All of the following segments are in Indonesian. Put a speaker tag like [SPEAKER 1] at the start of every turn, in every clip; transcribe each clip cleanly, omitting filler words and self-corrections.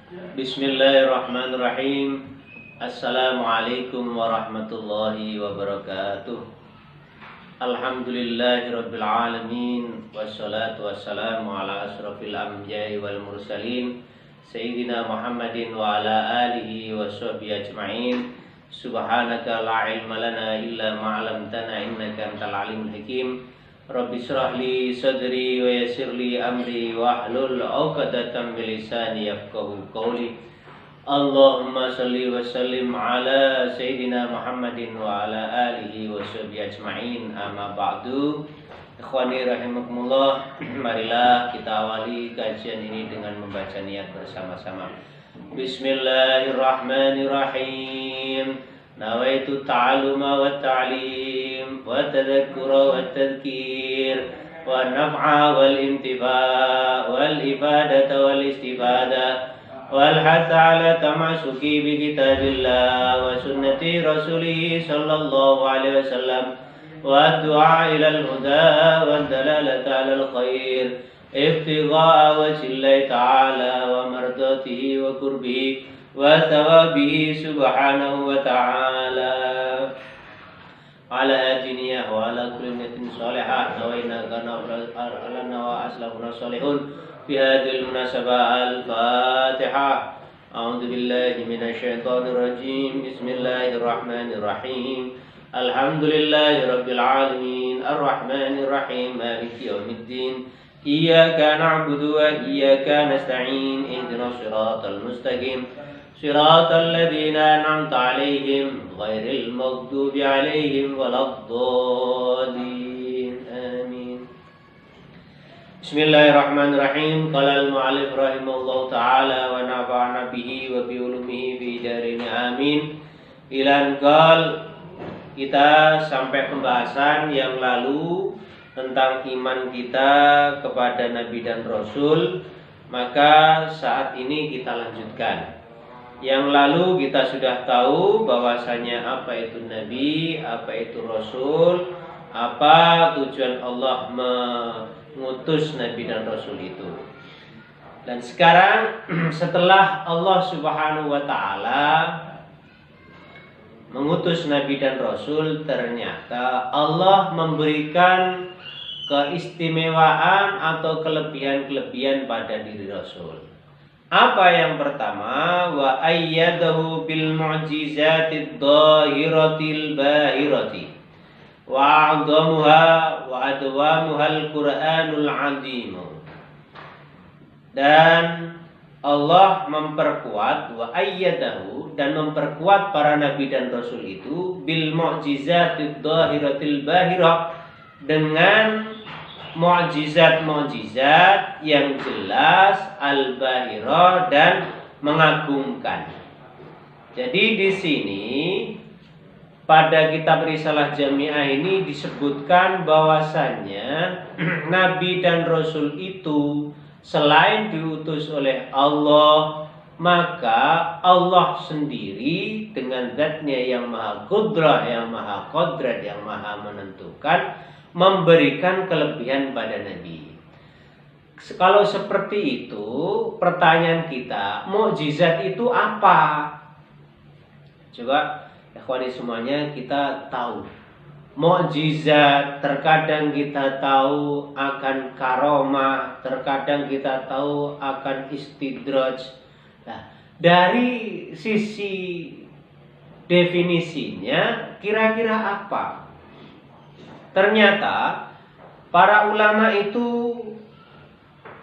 [SPEAKER 1] Bismillahirrahmanirrahim. Assalamualaikum warahmatullahi wabarakatuh. Alhamdulillahirabbil alamin wassalatu wassalamu ala asrofil anbiya'i wal mursalin sayyidina Muhammadin wa ala alihi washabbihi ajma'in. Subhanaka la ilma lana illa ma 'allamtana innaka antal alimul hakim. Rabbi shrah li sadri wa yassir li amri wahlul 'uqdatam min lisani yafqahu qawli. Allahumma shalli wa sallim ala sayyidina Muhammadin wa ala alihi wa sahbihi ajma'in. Amma ba'du. Ikhwani rahimakumullah, marilah kita awali kajian ini dengan membaca niat bersama-sama. Bismillahirrahmanirrahim. Nawaitu ta'alluma wa ta'lim wa tadhakkura wa tadhkir wa naf'a wal intifa' wal ibadata wal istifada wal hatha ala tamasuki bi kitabillah wa sunnati rasulih sallallahu alaihi wasallam wa du'a ila al-huda wa dalalata ala al-khair iftigha'a wajhillahi ta'ala wa mardatihi wa qurbihi wa thawabihi subhanahu wa ta'ala ala ajniyah wa ala kulli niyatin salihah nawaina kana alana wa aslahuna salihun fi hadhil munasabah al-fatihah. A'udzu billahi minasy syaithanir rajim. Bismillahirrahmanirrahim. Alhamdulillahi rabbil alamin arrahmanir rahim maliki yaumiddin. Iyyaka na'budu wa iyyaka nasta'in. Ihdinas siratal mustaqim. Siratal ladzina an'amta 'alaihim ghairil maghdubi 'alaihim waladdallin. Amin. Bismillahirrahmanirrahim. Qala al-mu'allif rahimahullahu ta'ala wa nafa'ana bihi wa bi ulumihi fi darin amin. Ilan qal, kita sampai pembahasan yang lalu tentang iman kita kepada Nabi dan Rasul. Maka saat ini kita lanjutkan. Yang lalu kita sudah tahu bahwasanya apa itu Nabi, apa itu Rasul, apa tujuan Allah mengutus Nabi dan Rasul itu. Dan sekarang setelah Allah Subhanahu wa ta'ala mengutus Nabi dan Rasul, ternyata Allah memberikan keistimewaan atau kelebihan-kelebihan pada diri Rasul. Apa yang pertama? Wa ayyadahu bil mu'jizatid dhahiratil bahirati wa 'adhamuha wa adwamuha al-Qur'anul 'azim. Dan Allah memperkuat, wa ayyadahu, dan memperkuat para nabi dan rasul itu bil mu'jizatid dhahiratil bahirah, dengan mu'jizat-mu'jizat yang jelas, al-bahirah, dan mengagumkan. Jadi di sini pada kitab Risalah Jami'ah ini disebutkan bahwasannya Nabi dan Rasul itu selain diutus oleh Allah, maka Allah sendiri dengan zatnya yang maha kudrah, yang maha kodrat, yang maha menentukan, memberikan kelebihan pada Nabi. Kalau seperti itu, pertanyaan kita, mukjizat itu apa? Coba ikhwani semuanya, kita tahu mukjizat, terkadang kita tahu akan karomah, terkadang kita tahu akan istidraj. Nah, dari sisi definisinya kira-kira apa? Ternyata para ulama itu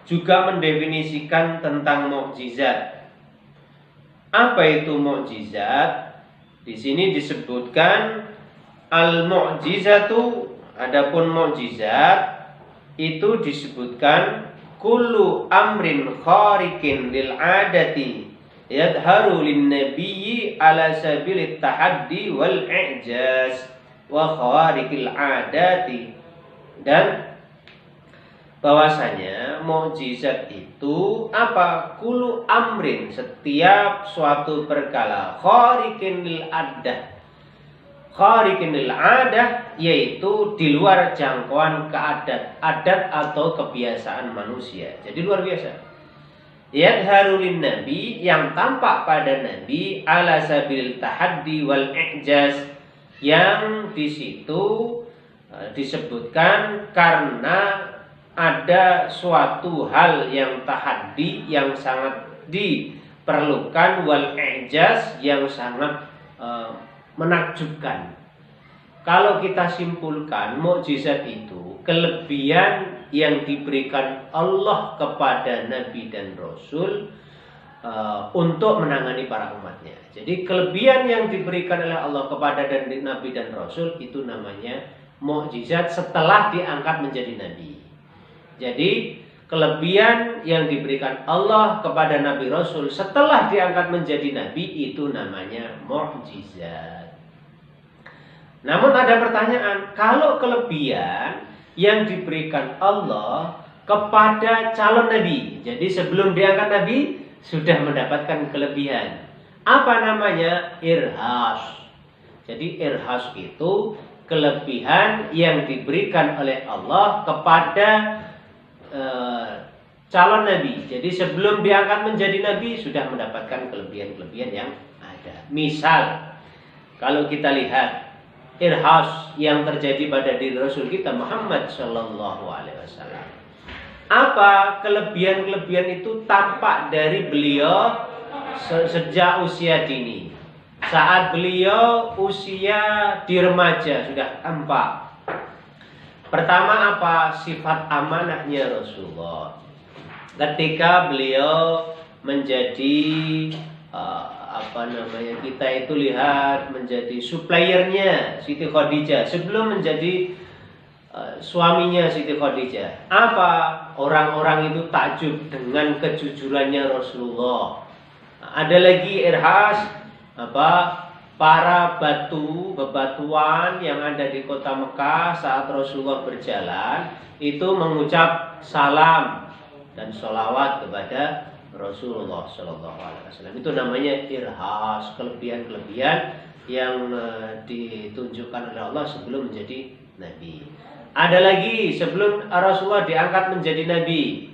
[SPEAKER 1] juga mendefinisikan tentang mukjizat. Apa itu mukjizat? Di sini disebutkan al-mu'jizatu, adapun mukjizat itu disebutkan kullu amrin khariqin lil adati yadharu lin nabiyyi ala sabilit tahaddi wal i'jaz wa khawariqil adati. Dan bahwasanya mukjizat itu apa? Kullu amrin, setiap suatu perkara, khariqin lil adah, khariqin lil adah, yaitu di luar jangkauan adat atau kebiasaan manusia. Jadi luar biasa. yadharu lin nabi, yang tampak pada nabi, ala sabil tahaddi wal i'jaz, yang di situ disebutkan karena ada suatu hal yang tahaddi, yang sangat diperlukan, wal i'jaz, yang sangat menakjubkan. Kalau kita simpulkan, mukjizat itu kelebihan yang diberikan Allah kepada Nabi dan Rasul untuk menangani para umatnya. Jadi kelebihan yang diberikan oleh Allah kepada Nabi dan Rasul itu namanya mukjizat setelah diangkat menjadi Nabi. Jadi kelebihan yang diberikan Allah kepada Nabi Rasul setelah diangkat menjadi Nabi itu namanya mukjizat. Namun ada pertanyaan, kalau kelebihan yang diberikan Allah kepada calon Nabi, jadi sebelum diangkat Nabi sudah mendapatkan kelebihan, apa namanya? Irhas. Jadi irhas itu kelebihan yang diberikan oleh Allah kepada calon Nabi. Jadi sebelum diangkat menjadi Nabi sudah mendapatkan kelebihan-kelebihan yang ada. Misal, kalau kita lihat irhas yang terjadi pada diri Rasul kita Muhammad Sallallahu Alaihi Wasallam, apa kelebihan-kelebihan itu tampak dari beliau sejak usia dini. Saat beliau usia di remaja sudah tampak. Pertama apa? Sifat amanahnya Rasulullah. Ketika beliau menjadi kita itu lihat menjadi suppliernya Siti Khadijah sebelum menjadi suaminya Siti Khadijah. Apa? Orang-orang itu takjub dengan kejujurannya Rasulullah. Ada lagi irhas para bebatuan yang ada di kota Mekah saat Rasulullah berjalan itu mengucap salam dan sholawat kepada Rasulullah Shallallahu Alaihi Wasallam. Itu namanya irhas, kelebihan-kelebihan yang ditunjukkan oleh Allah sebelum menjadi Nabi. Ada lagi sebelum Rasulullah diangkat menjadi Nabi,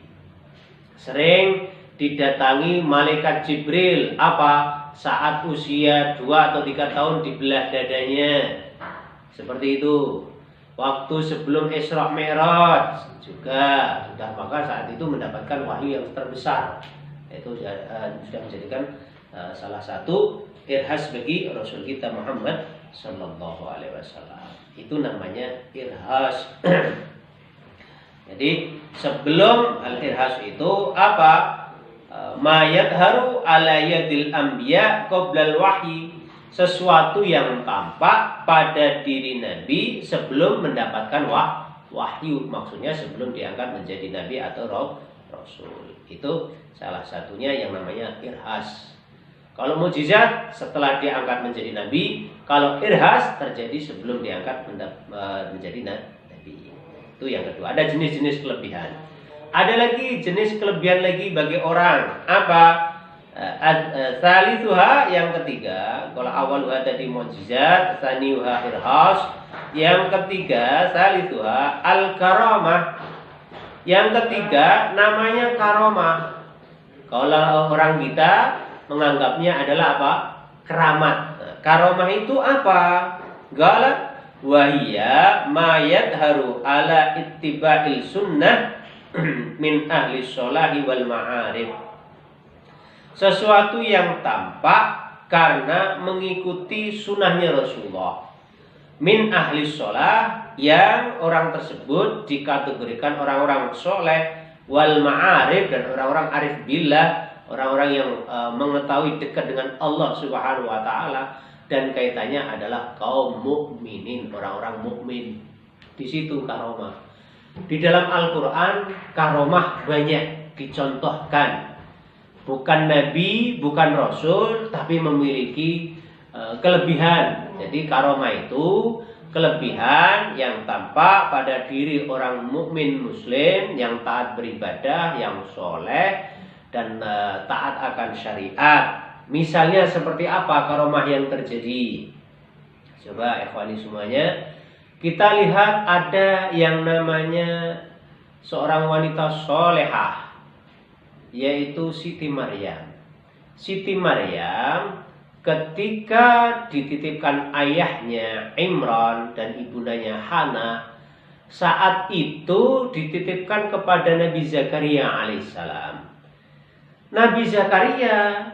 [SPEAKER 1] sering didatangi malaikat Jibril. Apa? Saat usia 2 atau 3 tahun dibelah dadanya. Seperti itu. Waktu sebelum Isra Mi'raj juga sudah, maka saat itu mendapatkan wahyu yang terbesar. Itu sudah menjadikan salah satu irhas bagi Rasul kita Muhammad Sallallahu Alaihi Wasallam. Itu namanya irhas. Jadi sebelum al-irhas itu apa? Ma yadharu ala yadil anbiya qoblal wahyi, sesuatu yang tampak pada diri Nabi sebelum mendapatkan wahyu. Maksudnya sebelum diangkat menjadi Nabi atau Rasul. Itu salah satunya yang namanya irhas. Kalau mukjizat setelah diangkat menjadi Nabi, kalau irhas terjadi sebelum diangkat menjadi Nabi. Itu yang kedua. Ada jenis-jenis kelebihan. Ada lagi jenis kelebihan lagi bagi orang. Apa? Salisuha, yang ketiga. Kalau awaluha tadi mukjizat, tsaniuha irhas. Yang ketiga, salisuha al-karamah. Yang ketiga namanya karomah. Kalau orang kita menganggapnya adalah apa? Keramat. Karomah itu apa? Gala wahiyya ma yadharu ala ittiba'il sunnah min ahli sholahi wal ma'arif. Sesuatu yang tampak karena mengikuti sunnahnya Rasulullah. Min ahli sholah, yang orang tersebut dikategorikan orang-orang soleh, wal ma'arif, dan orang-orang arif billah, orang-orang yang mengetahui dekat dengan Allah Subhanahu wa taala, dan kaitannya adalah kaum mukminin, orang-orang mukmin. Di situ karomah. Di dalam Al-Qur'an karomah banyak dicontohkan. Bukan nabi, bukan rasul, tapi memiliki kelebihan. Jadi karomah itu kelebihan yang tampak pada diri orang mukmin muslim yang taat beribadah, yang soleh dan taat akan syariat. Misalnya seperti apa karomah yang terjadi? Coba ikhwani semuanya, kita lihat ada yang namanya seorang wanita solehah. yaitu Siti Maryam. Siti Maryam ketika dititipkan ayahnya Imran dan ibundanya Hana, saat itu dititipkan kepada Nabi Zakaria alaihissalam. Nabi Zakaria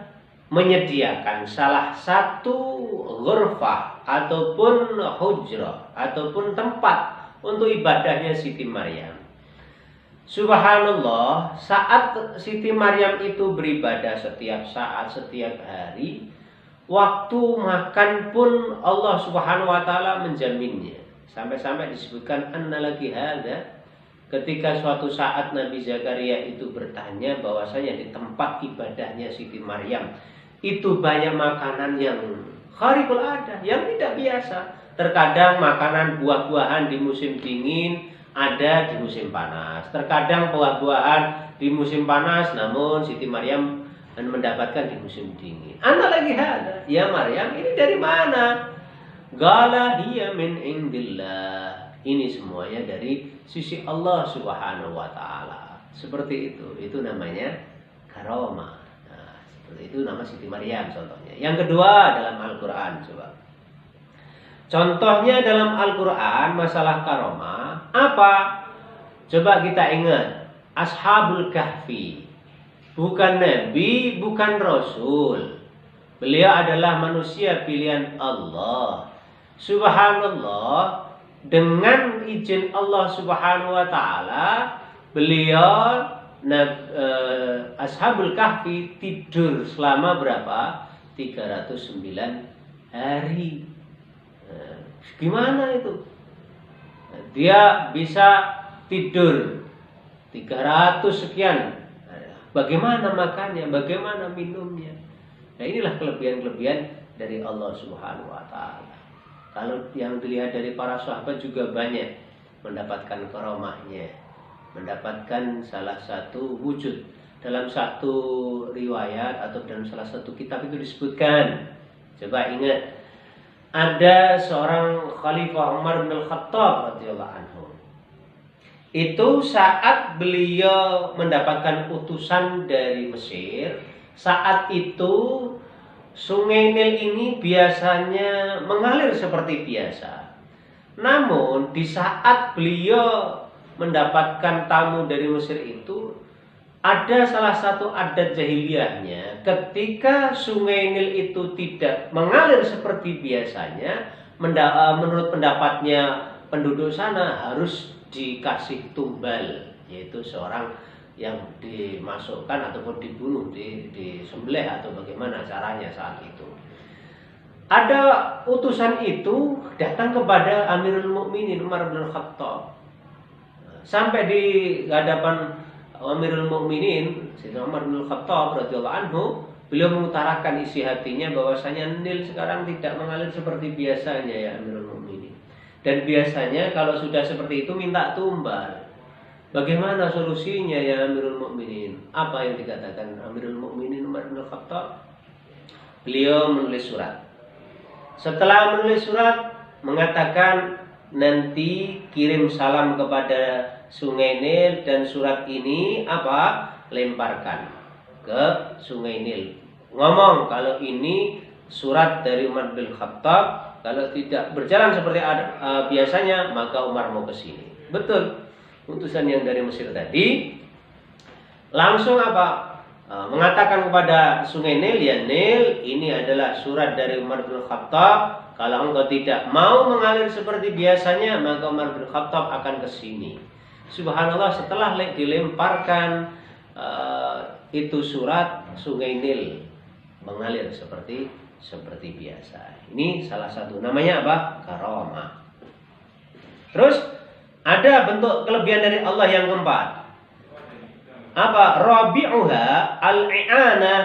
[SPEAKER 1] menyediakan salah satu ghurfah ataupun hujrah ataupun tempat untuk ibadahnya Siti Maryam. Subhanallah, saat Siti Maryam itu beribadah setiap saat, setiap hari, waktu makan pun Allah Subhanahu wa taala menjaminnya. Sampai-sampai disebutkan annalaki hadza, ketika suatu saat Nabi Zakaria itu bertanya bahwasanya di tempat ibadahnya Siti Maryam itu banyak makanan yang kharibul ada, yang tidak biasa. Terkadang makanan buah-buahan di musim dingin ada di musim panas. Terkadang buah-buahan di musim panas namun Siti Maryam mendapatkan di musim dingin. Ana lagi ada, ya Maryam, ini dari mana? Qala hiya min indillah. Ini semuanya dari sisi Allah Subhanahu wa taala. Seperti itu. Itu namanya karomah. Nah, seperti itu nama Siti Maryam contohnya. Yang kedua dalam Al-Qur'an, coba. Contohnya dalam Al-Qur'an masalah karomah apa? Coba kita ingat, Ashabul Kahfi. Bukan nabi, bukan rasul. Beliau adalah manusia pilihan Allah. Subhanallah, dengan izin Allah Subhanahu wa taala, beliau Ashabul Kahfi tidur selama berapa? 309 hari. Gimana itu? Dia bisa tidur 300 sekian. Bagaimana makannya? Bagaimana minumnya? Nah, inilah kelebihan-kelebihan dari Allah Subhanahu wa taala. Kalau yang dilihat dari para sahabat juga banyak mendapatkan karomahnya, mendapatkan salah satu wujud. Dalam satu riwayat atau dalam salah satu kitab itu disebutkan, coba ingat, ada seorang Khalifah Umar bin Khattab radhiyallahu anhu. Itu saat beliau mendapatkan utusan dari Mesir, saat itu Sungai Nil ini biasanya mengalir seperti biasa. Namun di saat beliau mendapatkan tamu dari Mesir itu, ada salah satu adat jahiliyahnya. Ketika Sungai Nil itu tidak mengalir seperti biasanya, menurut pendapatnya penduduk sana harus dikasih tumbal, yaitu seorang yang dimasukkan ataupun dibunuh, disembelih atau bagaimana caranya saat itu. Ada utusan itu datang kepada Amirul Mukminin Umar bin Khattab. Sampai di hadapan Amirul Mukminin Sayyidina Umar bin Khattab radhiyallahu anhu, beliau mengutarakan isi hatinya bahwasanya Nil sekarang tidak mengalir seperti biasanya ya Amirul Mukminin. Dan biasanya kalau sudah seperti itu minta tumbal. Bagaimana solusinya ya Amirul Mukminin? Apa yang dikatakan Amirul Mukminin Umar bin Khattab? Beliau menulis surat. Setelah menulis surat, mengatakan nanti kirim salam kepada Sungai Nil dan surat ini apa? Lemparkan ke Sungai Nil. Ngomong kalau ini surat dari Umar bin Khattab, kalau tidak berjalan seperti biasanya maka Umar mau ke sini. Betul. Utusan yang dari Mesir tadi langsung apa? Mengatakan kepada Sungai Nil, ya Nil, ini adalah surat dari Umar bin Khattab. Kalau engkau tidak mau mengalir seperti biasanya, maka Umar bin Khattab akan ke sini. Subhanallah, setelah dilemparkan itu surat, Sungai Nil mengalir seperti biasa. Ini salah satu namanya apa? Karomah. Terus ada bentuk kelebihan dari Allah yang keempat. Apa? Rabi'uha al-i'anah.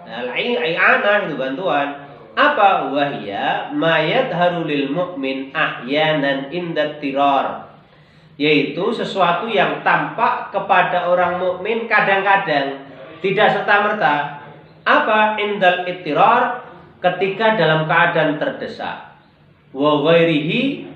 [SPEAKER 1] Al-i'anah itu bantuan. Apa? Wahya ma yadharu lil mu'min ahyanan inda tirar. Yaitu sesuatu yang tampak kepada orang mukmin kadang-kadang, tidak serta-merta. Apa? Indal ittirar, ketika dalam keadaan terdesak. Wa ghairihi,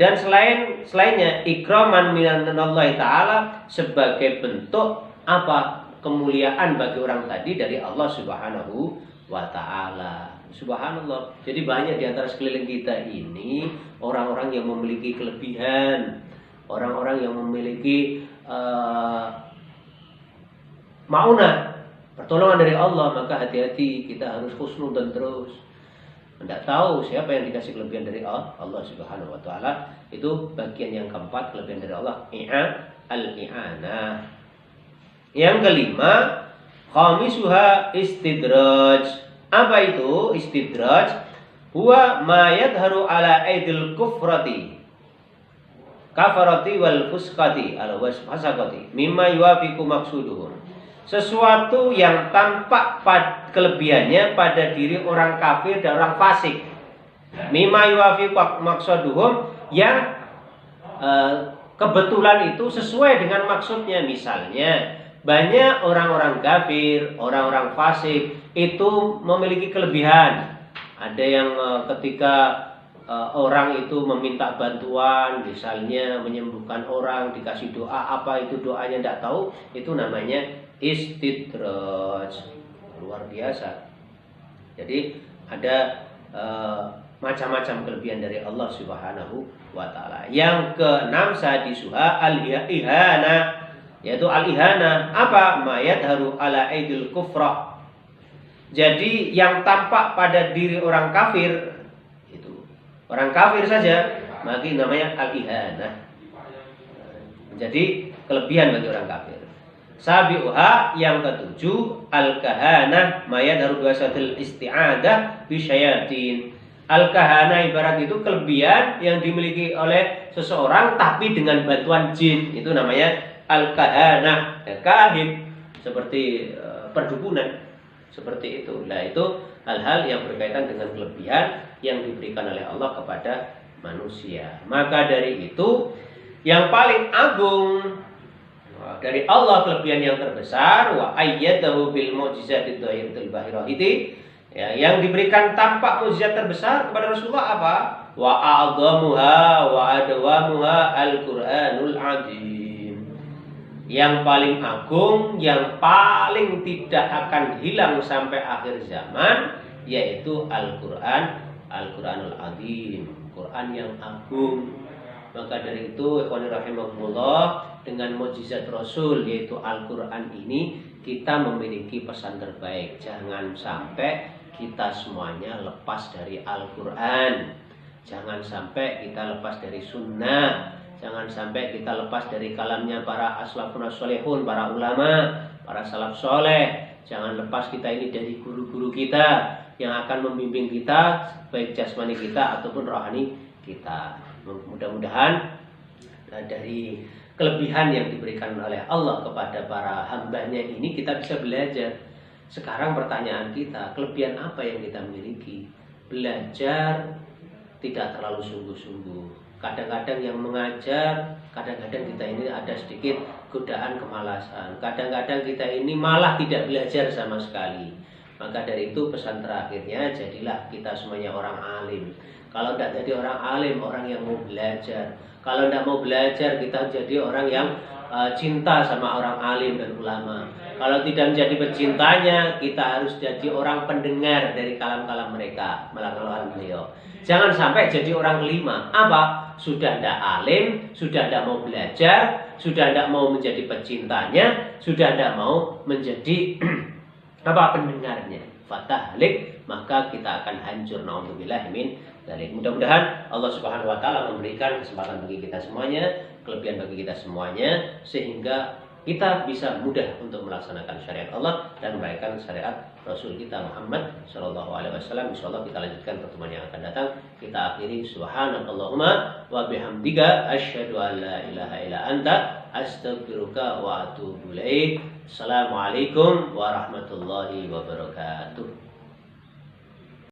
[SPEAKER 1] dan selainnya ikraman minallahi ta'ala, sebagai bentuk apa? kemuliaan bagi orang tadi dari Allah Subhanahu wa ta'ala. Subhanallah. Jadi banyak di antara sekeliling kita ini orang-orang yang memiliki kelebihan, orang-orang yang memiliki maunah, pertolongan dari Allah. Maka hati-hati, kita harus husnudzon terus. Tidak tahu siapa yang dikasih kelebihan dari Allah Subhanahu wa ta'ala. Itu bagian yang keempat, kelebihan dari Allah, al-i'anah. Yang kelima, khamisuha istidraj. Apa itu istidraj? Huwa ma yadharu ala aidil kufrati kafarati wal fusqati al wasfasaqati mimma yuwafiqu maqsuduhum. Sesuatu yang tampak kelebihannya pada diri orang kafir dan orang fasik. Mimma yuwafiqu maqsuduhum, yang kebetulan itu sesuai dengan maksudnya. Misalnya banyak orang-orang kafir, orang-orang fasik itu memiliki kelebihan. Ada yang ketika orang itu meminta bantuan, misalnya menyembuhkan orang, dikasih doa, apa itu doanya tidak tahu, itu namanya istidraj. Luar biasa. Jadi ada macam-macam kelebihan dari Allah Subhanahu wa ta'ala. Yang keenam, sadisuha al-ihana, yaitu al-ihana. Apa? Ma yadharu ala aidil kufrah. Jadi yang tampak pada diri orang kafir, itu orang kafir saja, maka namanya al-ihana. Jadi kelebihan bagi orang kafir. Sabi'uha, yang ketujuh, al-kahana, ma yadharu biwasatil isti'adah bisyayatin. Al-kahana ibarat itu kelebihan yang dimiliki oleh seseorang tapi dengan bantuan jin. Itu namanya al-kahana, kahin, seperti perdukunan, seperti itu. Nah, itu hal-hal yang berkaitan dengan kelebihan yang diberikan oleh Allah kepada manusia. Maka dari itu, yang paling agung dari Allah, kelebihan yang terbesar, wa ayyadahu bil mu'jizatid dhahiratil bahirati, ya, yang diberikan tampak mukjizat terbesar kepada Rasulullah apa? Wa a'dhamuha wa adwamuha al-Qur'anul azim. Yang paling agung, yang paling tidak akan hilang sampai akhir zaman, yaitu Al-Qur'an, Al-Qur'anul azim, Quran yang agung. Maka dari itu, ikhwani rahimakumullah, dengan mukjizat Rasul yaitu Al-Qur'an ini, kita memiliki pesan terbaik. Jangan sampai kita semuanya lepas dari Al-Quran. Jangan sampai kita lepas dari sunnah. Jangan sampai kita lepas dari kalamnya para aslafun as-solehun, para ulama, para salaf soleh. Jangan lepas kita ini dari guru-guru kita yang akan membimbing kita, baik jasmani kita ataupun rohani kita. Mudah-mudahan dari kelebihan yang diberikan oleh Allah kepada para hambanya ini, kita bisa belajar. Sekarang pertanyaan kita, kelebihan apa yang kita miliki? Belajar tidak terlalu sungguh-sungguh. Kadang-kadang yang mengajar, kadang-kadang kita ini ada sedikit godaan kemalasan. Kadang-kadang kita ini malah tidak belajar sama sekali. Maka dari itu pesan terakhirnya, jadilah kita semuanya orang alim. Kalau tidak jadi orang alim, orang yang mau belajar. Kalau tidak mau belajar, kita jadi orang yang cinta sama orang alim dan ulama. Kalau tidak menjadi pecintanya, kita harus jadi orang pendengar dari kalam-kalam mereka, kalam beliau. Jangan sampai jadi orang kelima. Apa? Sudah tidak alim, sudah tidak mau belajar, sudah tidak mau menjadi pecintanya, sudah tidak mau menjadi pendengarnya. Fatahlik, maka kita akan hancur. Na'udzubillah min dzalik. Mudah-mudahan Allah Subhanahu wa taala memberikan kesempatan bagi kita semuanya, kelebihan bagi kita semuanya, sehingga kita bisa mudah untuk melaksanakan syariat Allah dan merayakan syariat Rasul kita Muhammad sallallahu alaihi wasallam. Insyaallah kita lanjutkan pertemuan yang akan datang. Kita akhiri subhanakallahumma wa bihamdika asyhadu an la ilaha illa anta astaghfiruka wa atubu ilaik. Assalamualaikum warahmatullahi wabarakatuh.